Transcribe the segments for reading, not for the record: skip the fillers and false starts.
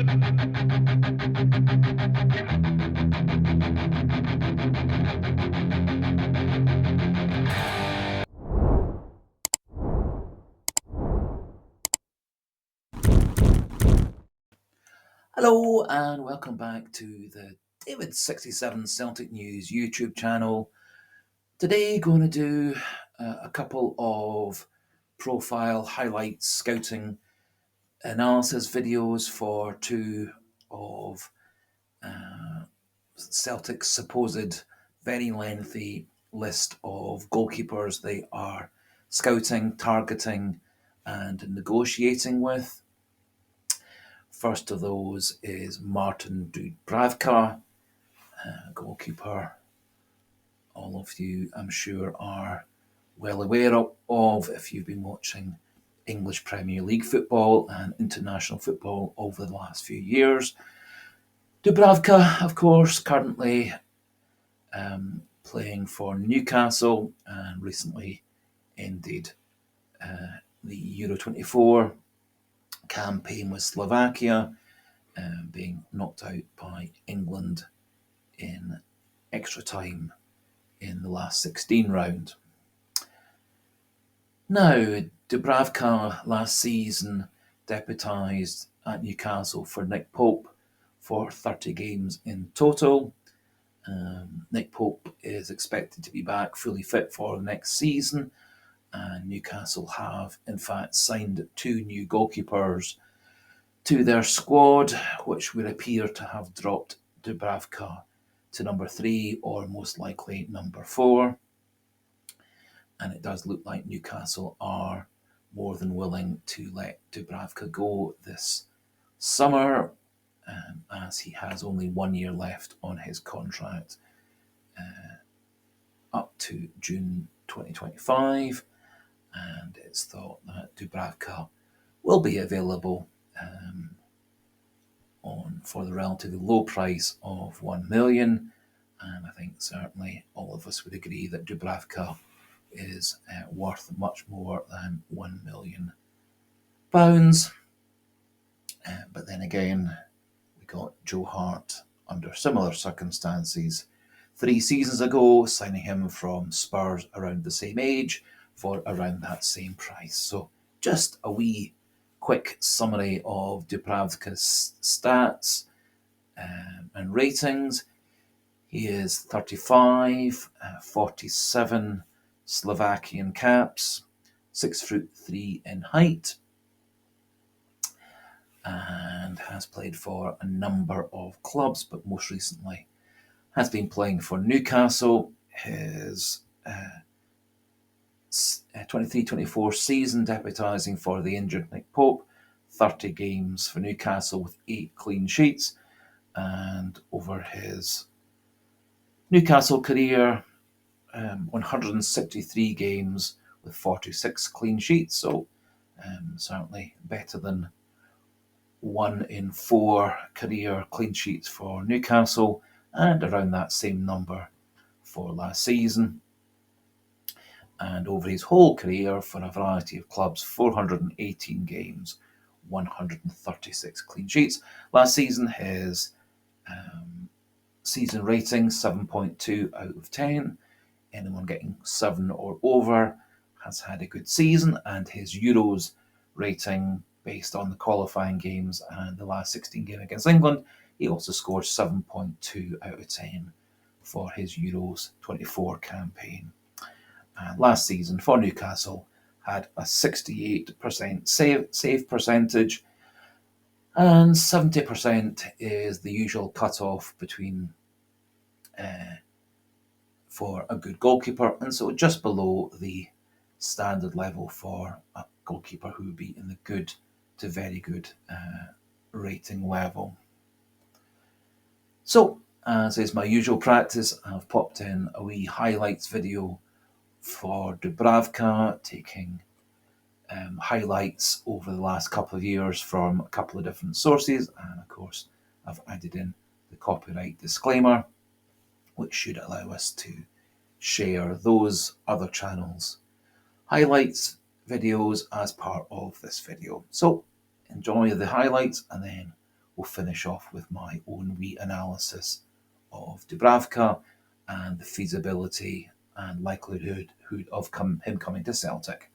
Hello and welcome back to the David67 Celtic News YouTube channel. Today going to do a couple of profile highlights, scouting analysis videos for two of Celtic's supposed very lengthy list of goalkeepers they are scouting, targeting and negotiating with. First of those is Martin Dubravka, goalkeeper. All of you, I'm sure, are well aware of if you've been watching English Premier League football and international football over the last few years. Dubravka, of course, currently playing for Newcastle and recently ended the Euro 24 campaign with Slovakia, being knocked out by England in extra time in the last 16 round. Now, Dubravka last season deputised at Newcastle for Nick Pope for 30 games in total. Nick Pope is expected to be back fully fit for the next season, and Newcastle have in fact signed two new goalkeepers to their squad, which would appear to have dropped Dubravka to number 3 or most likely number 4. And it does look like Newcastle are more than willing to let Dubravka go this summer, as he has only 1 year left on his contract up to June 2025. And it's thought that Dubravka will be available for the relatively low price of 1 million. And I think certainly all of us would agree that Dubravka is worth much more than £1 million. But then again, we got Joe Hart under similar circumstances 3 seasons ago, signing him from Spurs around the same age for around that same price. So just a wee quick summary of Dubravka's stats and ratings. He is 35, 47 Slovakian caps, 6'3" in height, and has played for a number of clubs, but most recently has been playing for Newcastle. His 23-24 season deputising for the injured Nick Pope, 30 games for Newcastle with 8 clean sheets, and over his Newcastle career, 163 games with 46 clean sheets, so certainly better than 1 in 4 career clean sheets for Newcastle, and around that same number for last season. And over his whole career for a variety of clubs, 418 games, 136 clean sheets. Last season, his season rating 7.2 out of 10. Anyone getting 7 or over has had a good season, and his Euros rating, based on the qualifying games and the last 16 games against England, he also scored 7.2 out of 10 for his Euros 24 campaign. And last season for Newcastle had a 68% save percentage, and 70% is the usual cut-off between for a good goalkeeper, and so just below the standard level for a goalkeeper who would be in the good to very good rating level. So, as is my usual practice, I've popped in a wee highlights video for Dubravka, taking highlights over the last couple of years from a couple of different sources, and of course I've added in the copyright disclaimer, which should allow us to share those other channels' highlights videos as part of this video. So enjoy the highlights, and then we'll finish off with my own wee analysis of Dubravka and the feasibility and likelihood of him coming to Celtic.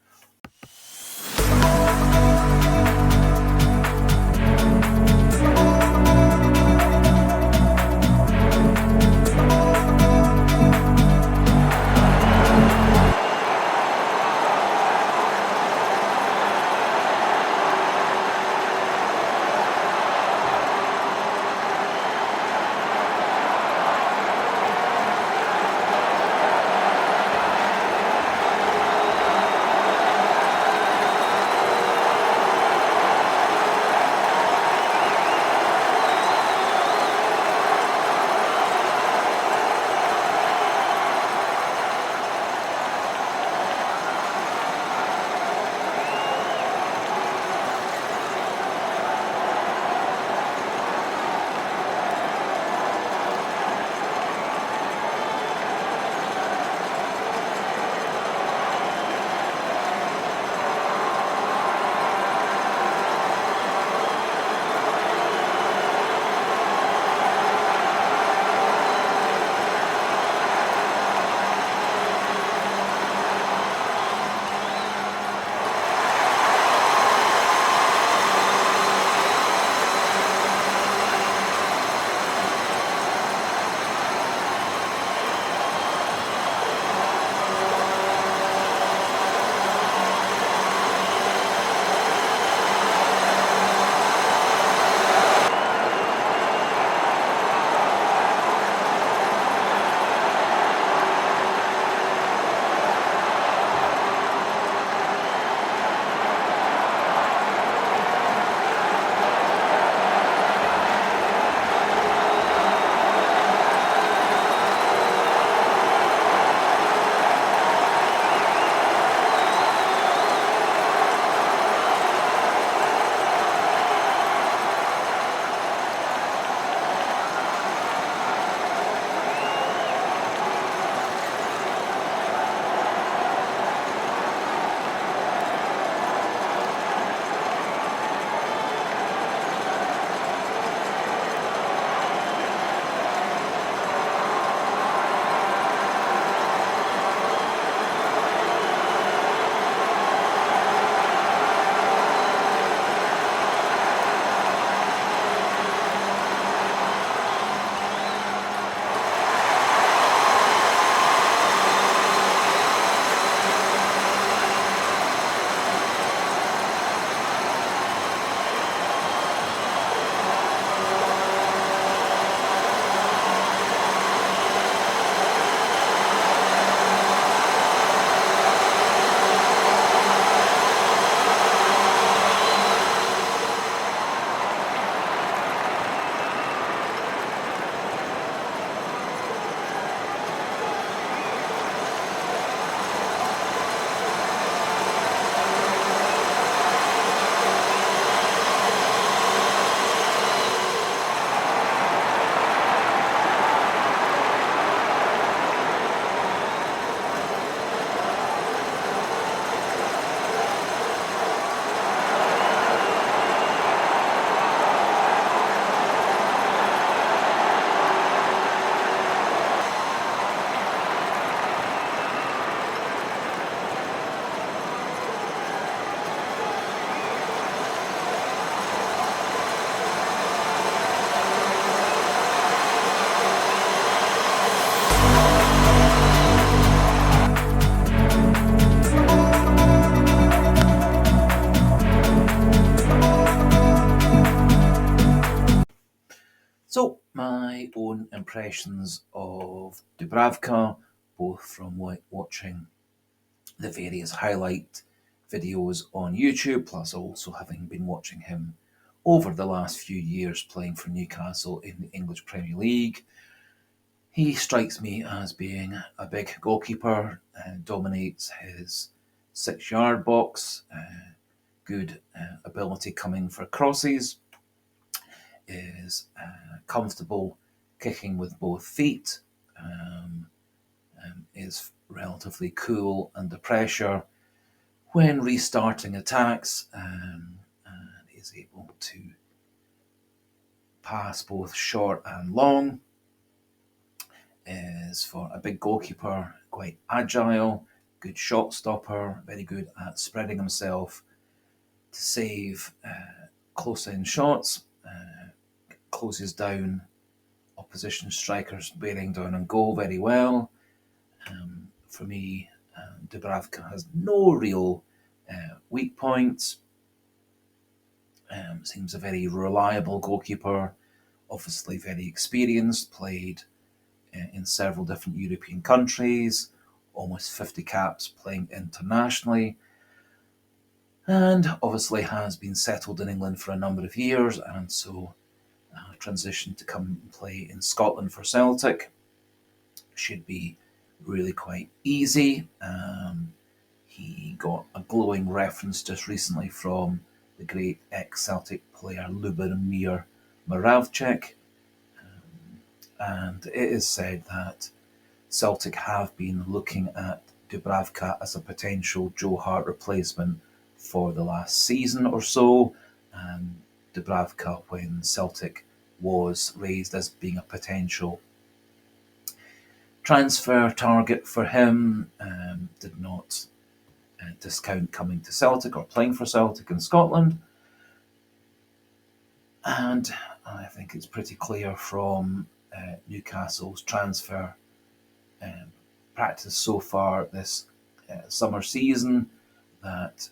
So, my own impressions of Dubravka, both from watching the various highlight videos on YouTube, plus also having been watching him over the last few years playing for Newcastle in the English Premier League. He strikes me as being a big goalkeeper, dominates his 6-yard box, good ability coming for crosses, is comfortable kicking with both feet, is relatively cool under pressure when restarting attacks, and is able to pass both short and long. Is for a big goalkeeper, quite agile, good shot stopper, very good at spreading himself to save close-in shots, closes down opposition strikers bearing down on goal very well. For me, Dubravka has no real weak points. Seems a very reliable goalkeeper, obviously very experienced, played in several different European countries, almost 50 caps playing internationally, and obviously has been settled in England for a number of years, and so transitioned to come and play in Scotland for Celtic. Should be really quite easy. He got a glowing reference just recently from the great ex-Celtic player Lubomir Moravcik, and it is said that Celtic have been looking at Dubravka as a potential Joe Hart replacement for the last season or so. And Dubravka, when Celtic was raised as being a potential transfer target for him, did not discount coming to Celtic or playing for Celtic in Scotland. And I think it's pretty clear from Newcastle's transfer practice so far this summer season that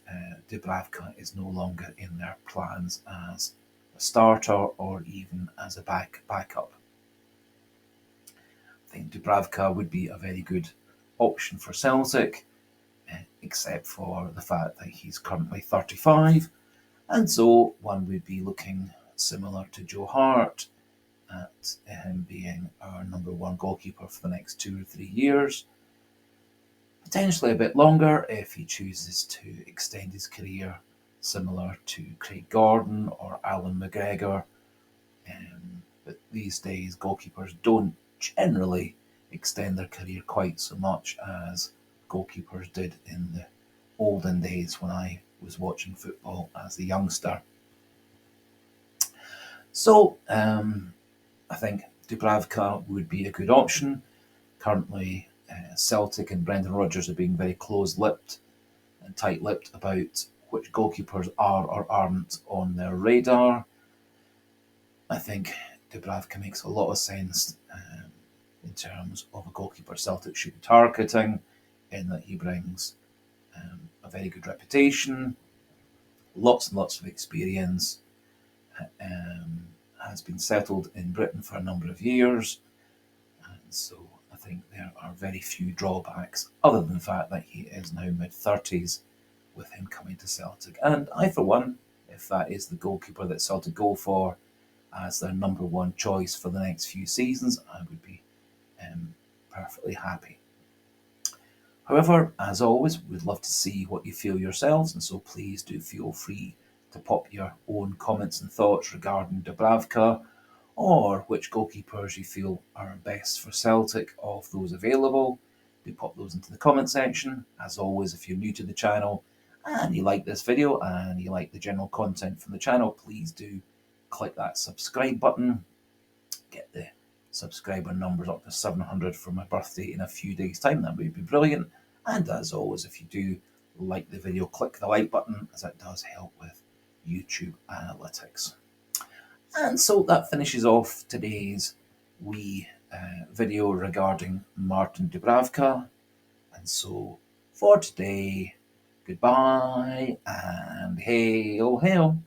Dubravka is no longer in their plans as a starter or even as a backup. I think Dubravka would be a very good option for Celtic, except for the fact that he's currently 35, and so one would be looking similar to Joe Hart at him being our number one goalkeeper for the next 2 or 3 years. Potentially a bit longer if he chooses to extend his career, similar to Craig Gordon or Alan McGregor. But these days, goalkeepers don't generally extend their career quite so much as goalkeepers did in the olden days when I was watching football as a youngster. So I think Dubravka would be a good option. Currently, Celtic and Brendan Rodgers are being very close-lipped and tight-lipped about which goalkeepers are or aren't on their radar. I think Dubravka makes a lot of sense in terms of a goalkeeper Celtic should be targeting, in that he brings a very good reputation, lots and lots of experience, has been settled in Britain for a number of years, and so I think there are very few drawbacks other than the fact that he is now mid-30s with him coming to Celtic. And I, for one, if that is the goalkeeper that Celtic go for as their number one choice for the next few seasons, I would be perfectly happy. However, as always, we'd love to see what you feel yourselves, and so please do feel free to pop your own comments and thoughts regarding Dubravka, or which goalkeepers you feel are best for Celtic of those available. Do pop those into the comment section. As always, if you're new to the channel and you like this video and you like the general content from the channel, please do click that subscribe button. Get the subscriber numbers up to 700 for my birthday in a few days' time. That would be brilliant. And as always, if you do like the video, click the like button, as it does help with YouTube analytics. And so that finishes off today's wee video regarding Martin Dubravka. And so for today, goodbye and hail, hail.